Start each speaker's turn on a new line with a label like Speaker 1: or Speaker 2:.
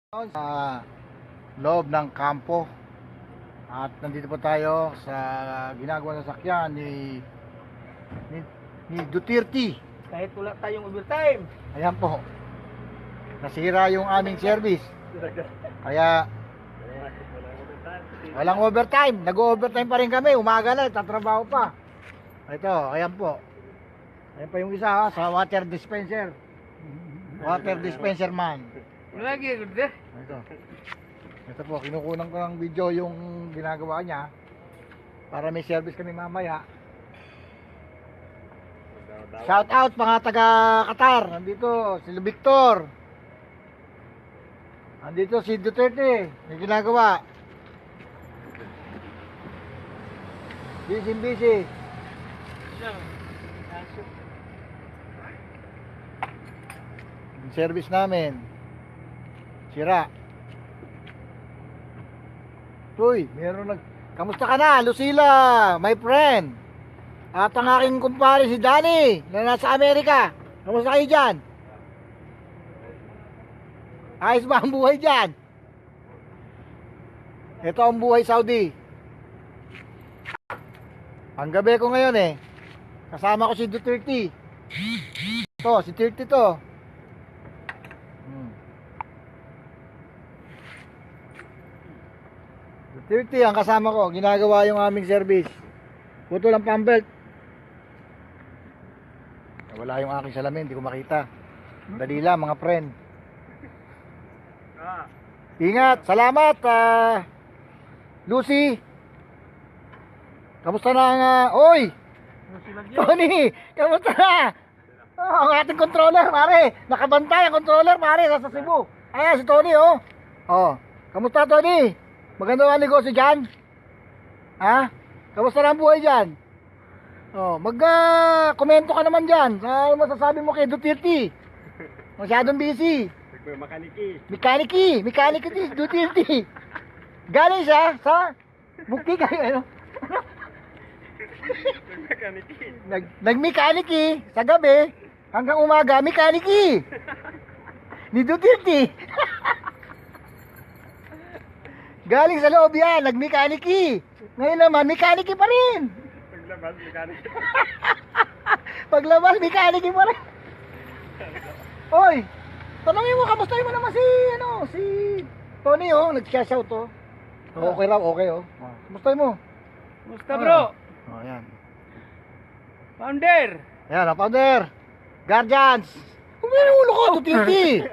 Speaker 1: Sa loob ng kampo at nandito po tayo sa ginagawa ng sakyan ni Duterte.
Speaker 2: Kahit wala tayong overtime.
Speaker 1: Ayan po, nasira yung aming service, kaya walang overtime. Nag-overtime pa rin kami, umaga na, tatrabaho pa. Ito, ayan po, ayan pa yung isa sa water dispenser man.
Speaker 2: Lagi, good day.
Speaker 1: Ito po, kinukunan ko ng video yung ginagawa niya para may service kami mamaya. Shout out mga taga Qatar. Nandito si Victor. Nandito si Duterte. May ginagawa. Busy. Yung service namin sira. Uy, kamusta ka na, Lucila, my friend? At ang aking kumpare si Danny na nasa Amerika. Kamusta kayo dyan? Ayos ba ang buhay dyan? Ito ang buhay Saudi. Ang gabi ko ngayon kasama ko si Duterte. Ito, si Duterte to. Duterte ang kasama ko, ginagawa yung aming service. Puto lang pambelt. Wala yung aking salamin, hindi ko makita. Dali lang mga friend. Ingat, salamat Lucy. Kamusta na oy Tony, kamusta na? Ang ating controller pare, nakabantay ang controller pare, nasa Cebu. Ayan si Tony kamusta Tony? Maganda ang negosyo dyan? Ha? Kamusta na ang buhay dyan? Komento ka naman dyan. Ano masasabi mo kay Duterte? Masyadong busy. Mekaniki si Duterte. Galing siya sa bukti kayo Nagmekaniki sa gabi hanggang umaga, mekaniki ni Duterte. Galing sa loob yan, nagmekaniki. Ngayon naman, mekaniki pa rin. Paglabas, mekaniki pa rin. Oy, tanongin mo, kamusta mo naman si Tony nag-shout to. Okay raw, okay Kamusta mo?
Speaker 2: Musta bro?
Speaker 1: Ayan.
Speaker 2: Founder.
Speaker 1: Ayan, founder. Guardians. Ulo ko, Duterte.